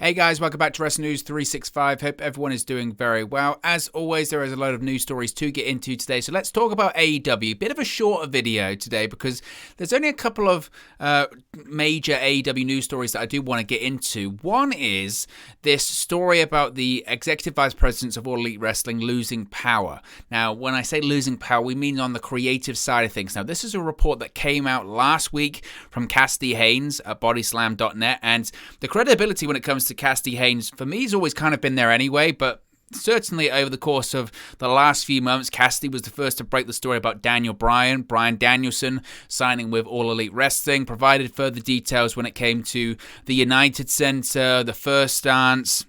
Hey guys, welcome back to Wrestling News 365. Hope everyone is doing very well. As always, there is a load of news stories to get into today, so let's talk about AEW. Bit of a shorter video today because there's only a couple of major AEW news stories that I do want to get into. One is this story about the Executive Vice Presidents of All Elite Wrestling losing power. Now, when I say losing power, we mean on the creative side of things. Now, this is a report that came out last week from Cassidy Haynes at bodyslam.net, and the credibility when it comes to Cassidy Haynes, for me, has always kind of been there anyway, but certainly over the course of the last few months, Cassidy was the first to break the story about Brian Danielson, signing with All Elite Wrestling, provided further details when it came to the United Center, the First Dance,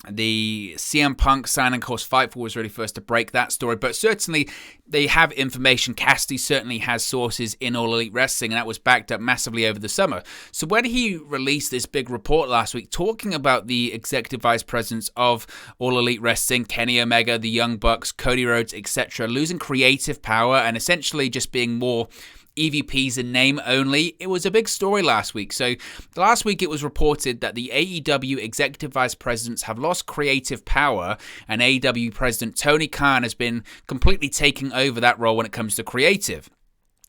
the CM Punk signing. Of course, Fightful was really first to break that story, but certainly they have information. Cassidy certainly has sources in All Elite Wrestling, and that was backed up massively over the summer. So when he released this big report last week talking about the executive vice presidents of All Elite Wrestling, Kenny Omega, the Young Bucks, Cody Rhodes, etc., losing creative power and essentially just being more EVPs in name only, it was a big story last week. So last week it was reported that the AEW executive vice presidents have lost creative power, and AEW President Tony Khan has been completely taking over that role when it comes to creative.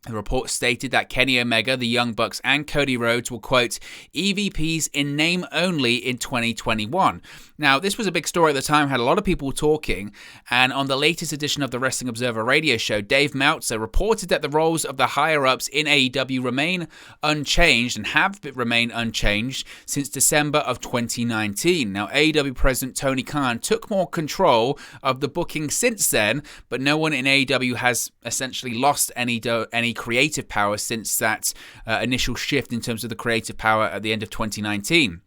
The report stated that Kenny Omega, the Young Bucks, and Cody Rhodes were, quote, EVPs in name only in 2021. Now, this was a big story at the time, had a lot of people talking, and on the latest edition of the Wrestling Observer radio show, Dave Meltzer reported that the roles of the higher-ups in AEW remain unchanged and have remained unchanged since December of 2019. Now, AEW President Tony Khan took more control of the booking since then, but no one in AEW has essentially lost any creative power since that initial shift in terms of the creative power at the end of 2019.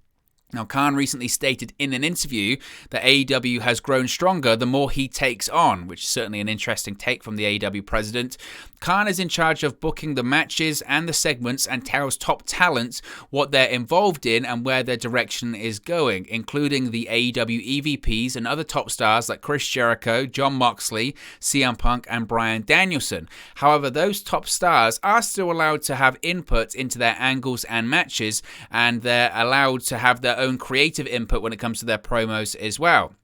Now, Khan recently stated in an interview that AEW has grown stronger the more he takes on, which is certainly an interesting take from the AEW president. Khan is in charge of booking the matches and the segments and tells top talent what they're involved in and where their direction is going, including the AEW EVPs and other top stars like Chris Jericho, Jon Moxley, CM Punk, and Bryan Danielson. However, those top stars are still allowed to have input into their angles and matches, and they're allowed to have their own creative input when it comes to their promos as well.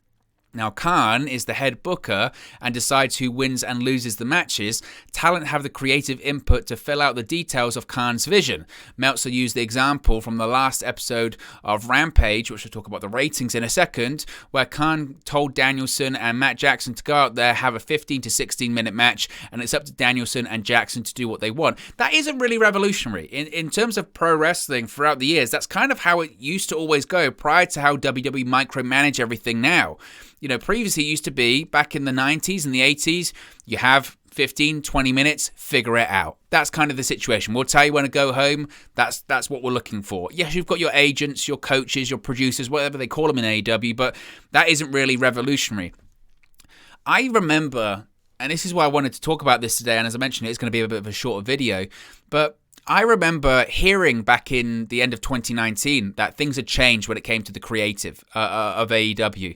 Now, Khan is the head booker and decides who wins and loses the matches. Talent have the creative input to fill out the details of Khan's vision. Meltzer used the example from the last episode of Rampage, which we'll talk about the ratings in a second, where Khan told Danielson and Matt Jackson to go out there, have a 15 to 16 minute match, and it's up to Danielson and Jackson to do what they want. That isn't really revolutionary. In terms of pro wrestling throughout the years, that's kind of how it used to always go prior to how WWE micromanage everything now. You know, previously it used to be, back in the 90s and the 80s, you have 15, 20 minutes, figure it out. That's kind of the situation. We'll tell you when to go home. That's what we're looking for. Yes, you've got your agents, your coaches, your producers, whatever they call them in AEW, but that isn't really revolutionary. I remember, and this is why I wanted to talk about this today, and as I mentioned, it's going to be a bit of a shorter video, but I remember hearing back in the end of 2019 that things had changed when it came to the creative of AEW.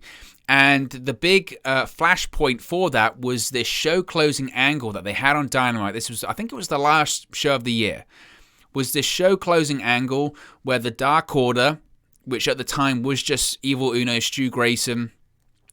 And the big flashpoint for that was this show closing angle that they had on Dynamite. This was, I think it was the last show of the year, was this show closing angle where the Dark Order, which at the time was just Evil Uno, Stu Grayson,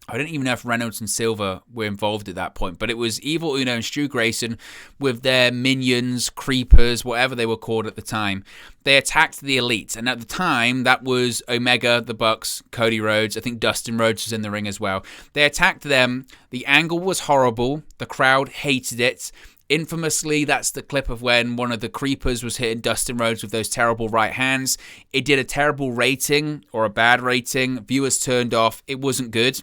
I don't even know if Reynolds and Silver were involved at that point, but it was Evil Uno and Stu Grayson with their minions, creepers, whatever they were called at the time. They attacked the Elite, and at the time, that was Omega, the Bucks, Cody Rhodes. I think Dustin Rhodes was in the ring as well. They attacked them. The angle was horrible. The crowd hated it. Infamously, that's the clip of when one of the creepers was hitting Dustin Rhodes with those terrible right hands. It did a terrible rating, or a bad rating. Viewers turned off. It wasn't good.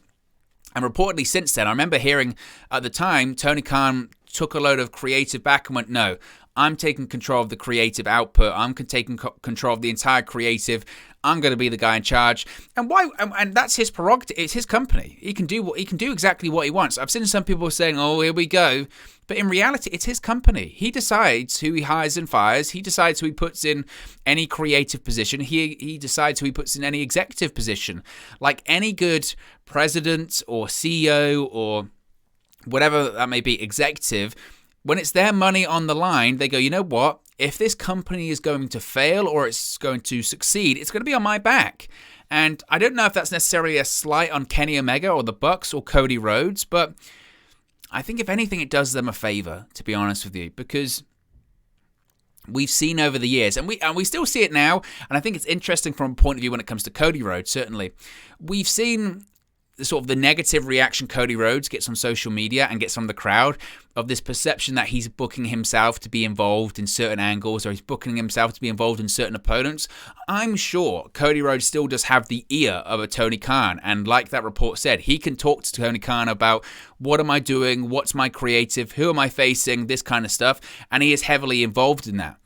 And reportedly since then, I remember hearing at the time, Tony Khan took a load of creative back and went, no, I'm taking control of the creative output. I'm taking control of the entire creative. I'm going to be the guy in charge. And why? And that's his prerogative. It's his company. He can do exactly what he wants. I've seen some people saying, "Oh, here we go," but in reality, it's his company. He decides who he hires and fires. He decides who he puts in any creative position. He decides who he puts in any executive position. Like any good president or CEO or whatever that may be, executive, when it's their money on the line, they go, you know what? If this company is going to fail or it's going to succeed, it's going to be on my back. And I don't know if that's necessarily a slight on Kenny Omega or the Bucks or Cody Rhodes, but I think if anything, it does them a favor, to be honest with you, because we've seen over the years, and we still see it now, and I think it's interesting from a point of view when it comes to Cody Rhodes, certainly. We've seen sort of the negative reaction Cody Rhodes gets on social media and gets from the crowd of this perception that he's booking himself to be involved in certain angles or he's booking himself to be involved in certain opponents. I'm sure Cody Rhodes still does have the ear of a Tony Khan, and like that report said, he can talk to Tony Khan about what am I doing, what's my creative, who am I facing, this kind of stuff, and he is heavily involved in that.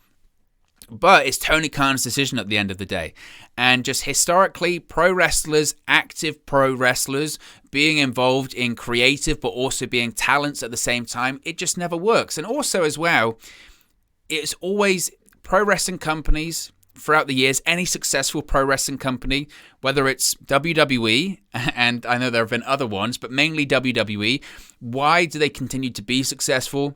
But it's Tony Khan's decision at the end of the day. And just historically, pro wrestlers, active pro wrestlers, being involved in creative but also being talents at the same time, it just never works. And also as well, it's always pro wrestling companies throughout the years, any successful pro wrestling company, whether it's WWE, and I know there have been other ones, but mainly WWE, why do they continue to be successful?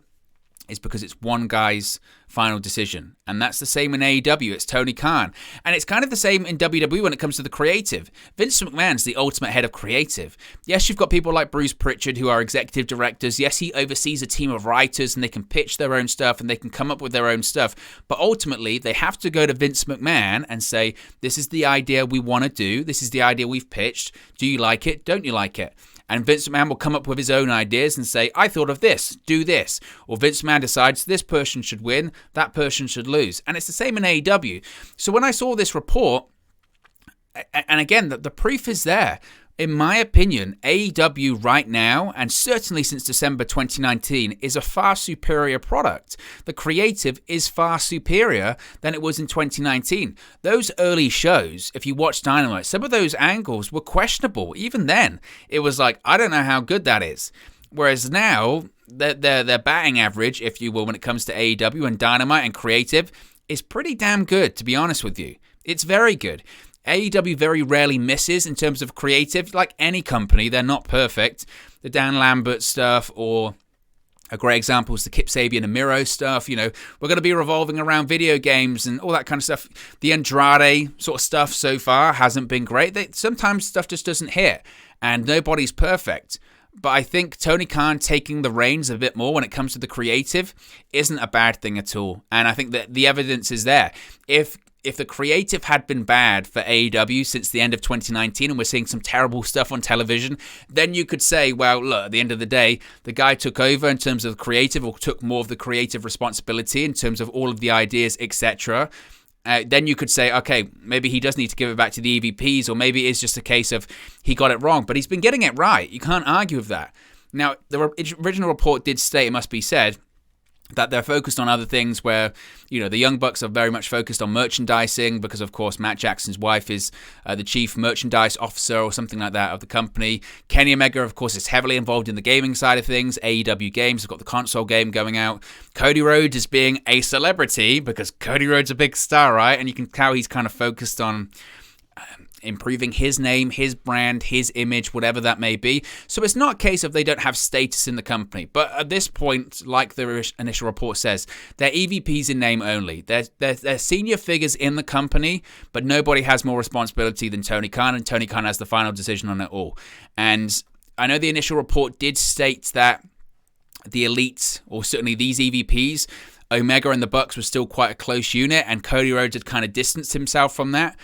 Is because it's one guy's final decision. And that's the same in AEW. It's Tony Khan. And it's kind of the same in WWE when it comes to the creative. Vince McMahon's the ultimate head of creative. Yes, you've got people like Bruce Pritchard who are executive directors. Yes, he oversees a team of writers and they can pitch their own stuff and they can come up with their own stuff. But ultimately, they have to go to Vince McMahon and say, this is the idea we want to do. This is the idea we've pitched. Do you like it? Don't you like it? And Vince McMahon will come up with his own ideas and say, I thought of this, do this. Or Vince McMahon decides this person should win, that person should lose. And it's the same in AEW. So when I saw this report, and again, the proof is there. In my opinion, AEW right now, and certainly since December 2019, is a far superior product. The creative is far superior than it was in 2019. Those early shows, if you watch Dynamite, some of those angles were questionable. Even then, it was like, I don't know how good that is. Whereas now, their batting average, if you will, when it comes to AEW and Dynamite and creative, is pretty damn good, to be honest with you. It's very good. AEW very rarely misses in terms of creative. Like any company, they're not perfect. The Dan Lambert stuff, or a great example is the Kip Sabian and Miro stuff. You know, we're going to be revolving around video games and all that kind of stuff. The Andrade sort of stuff so far hasn't been great. Sometimes stuff just doesn't hit, and nobody's perfect. But I think Tony Khan taking the reins a bit more when it comes to the creative isn't a bad thing at all. And I think that the evidence is there. If the creative had been bad for AEW since the end of 2019 and we're seeing some terrible stuff on television, then you could say, well, look, at the end of the day, the guy took over in terms of creative or took more of the creative responsibility in terms of all of the ideas, etc. Then you could say, okay, maybe he does need to give it back to the EVPs, or maybe it is just a case of he got it wrong. But he's been getting it right. You can't argue with that. Now, the original report did state, it must be said, that they're focused on other things where, you know, the Young Bucks are very much focused on merchandising because, of course, Matt Jackson's wife is the chief merchandise officer or something like that of the company. Kenny Omega, of course, is heavily involved in the gaming side of things. AEW Games have got the console game going out. Cody Rhodes is being a celebrity because Cody Rhodes is a big star, right? And you can tell he's kind of focused on improving his name, his brand, his image, whatever that may be. So it's not a case of they don't have status in the company. But at this point, like the initial report says, they're EVPs in name only. They're senior figures in the company, but nobody has more responsibility than Tony Khan, and Tony Khan has the final decision on it all. And I know the initial report did state that the Elite, or certainly these EVPs, Omega and the Bucks were still quite a close unit, and Cody Rhodes had kind of distanced himself from that.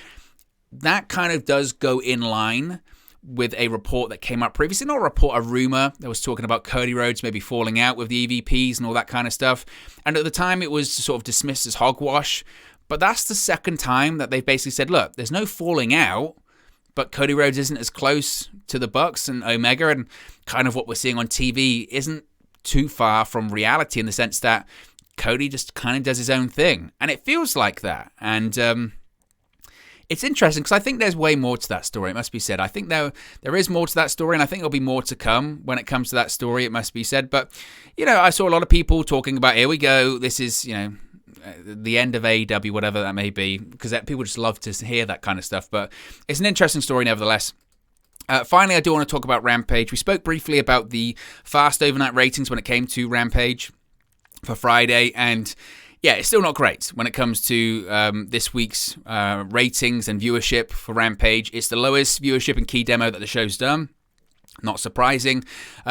That kind of does go in line with a report that came up previously. Not a report, a rumor that was talking about Cody Rhodes maybe falling out with the EVPs and all that kind of stuff. And at the time, it was sort of dismissed as hogwash. But that's the second time that they've basically said, look, there's no falling out, but Cody Rhodes isn't as close to the Bucks and Omega, and kind of what we're seeing on TV isn't too far from reality in the sense that Cody just kind of does his own thing. And it feels like that. And it's interesting because I think there's way more to that story, it must be said. I think there is more to that story, and I think there'll be more to come when it comes to that story, it must be said. But, you know, I saw a lot of people talking about, here we go, this is, you know, the end of AEW, whatever that may be, because people just love to hear that kind of stuff. But it's an interesting story nevertheless. Finally, I do want to talk about Rampage. We spoke briefly about the fast overnight ratings when it came to Rampage. for Friday, and yeah, it's still not great when it comes to this week's ratings and viewership for Rampage. It's the lowest viewership and key demo that the show's done. Not surprising.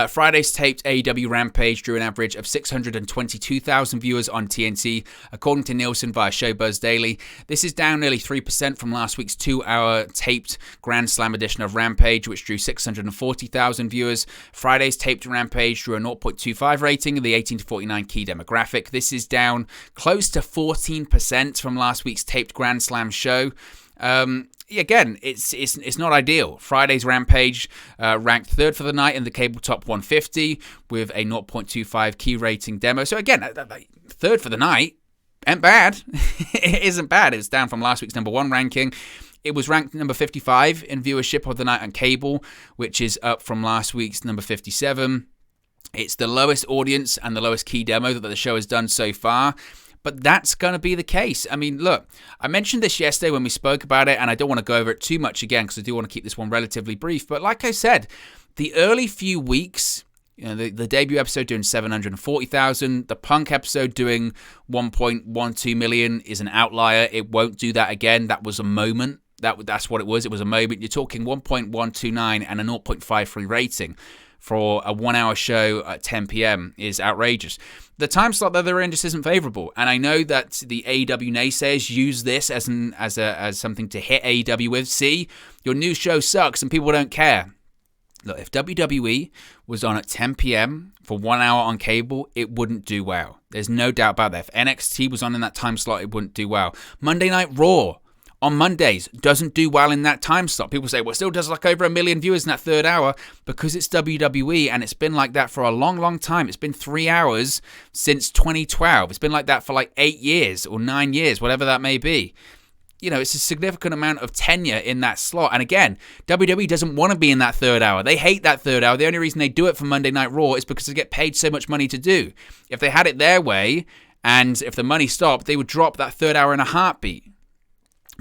Friday's taped AEW Rampage drew an average of 622,000 viewers on TNT, according to Nielsen via Showbuzz Daily. This is down nearly 3% from last week's 2-hour taped Grand Slam edition of Rampage, which drew 640,000 viewers. Friday's taped Rampage drew a 0.25 rating in the 18 to 49 key demographic. This is down close to 14% from last week's taped Grand Slam show. Again, it's not ideal. Friday's Rampage ranked third for the night in the cable top 150 with a 0.25 key rating demo. So again, third for the night ain't bad. It isn't bad. It's down from last week's number 1 ranking. It was ranked number 55 in viewership of the night on cable, which is up from last week's number 57. It's the lowest audience and the lowest key demo that the show has done so far. But that's going to be the case. I mean, look, I mentioned this yesterday when we spoke about it, and I don't want to go over it too much again because I do want to keep this one relatively brief. But like I said, the early few weeks, the debut episode doing 740,000, the Punk episode doing 1.12 million is an outlier. It won't do that again. That was a moment. That's what it was. It was a moment. You're talking 1.129 and a 0.53 rating for a 1-hour show at 10 p.m. is outrageous. The time slot that they're in just isn't favorable, and I know that the AEW naysayers use this as something to hit AEW with. See, your new show sucks and people don't care. Look, if WWE was on at 10 p.m. for 1 hour on cable, it wouldn't do well. There's no doubt about that. If NXT was on in that time slot, it wouldn't do well. Monday Night Raw on Mondays doesn't do well in that time slot. People say, well, it still does like over 1 million viewers in that third hour because it's WWE, and it's been like that for a long, long time. It's been 3 hours since 2012. It's been like that for like 8 years or 9 years, whatever that may be. You know, it's a significant amount of tenure in that slot. And again, WWE doesn't want to be in that third hour. They hate that third hour. The only reason they do it for Monday Night Raw is because they get paid so much money to do. If they had it their way, and if the money stopped, they would drop that third hour in a heartbeat.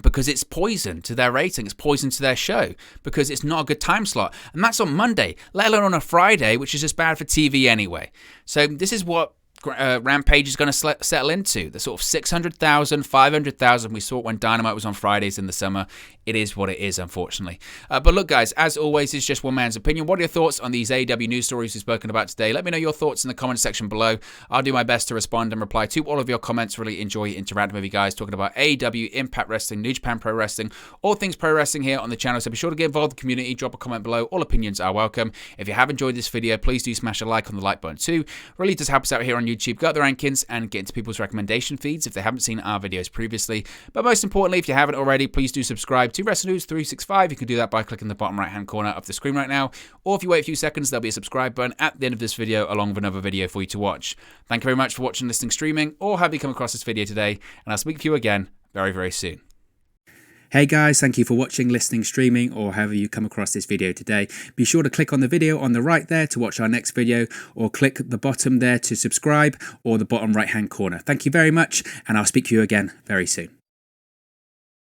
Because it's poison to their rating, it's poison to their show, because it's not a good time slot. And that's on Monday, let alone on a Friday, which is just bad for TV anyway. So this is what Rampage is going to settle into. The sort of 600,000, 500,000 we saw when Dynamite was on Fridays in the summer. It is what it is, unfortunately. But look, guys, as always, it's just one man's opinion. What are your thoughts on these AEW news stories we've spoken about today? Let me know your thoughts in the comment section below. I'll do my best to respond and reply to all of your comments. Really enjoy interacting with you guys, talking about AEW, Impact Wrestling, New Japan Pro Wrestling, all things pro wrestling here on the channel. So be sure to get involved in the community, drop a comment below. All opinions are welcome. If you have enjoyed this video, please do smash a like on the like button too. Really does help us out here on YouTube. Go up the rankings and get into people's recommendation feeds if they haven't seen our videos previously. But most importantly, if you haven't already, please do subscribe to Wrestling News 365. You can do that by clicking the bottom right hand corner of the screen right now, or if you wait a few seconds, there'll be a subscribe button at the end of this video along with another video for you to watch. Thank you very much for watching, listening, streaming, or have you come across this video today, and I'll speak to you again very, very soon. Hey guys, thank you for watching, listening, streaming, or however you come across this video today. Be sure to click on the video on the right there to watch our next video, or click the bottom there to subscribe, or the bottom right hand corner. Thank you very much, and I'll speak to you again very soon.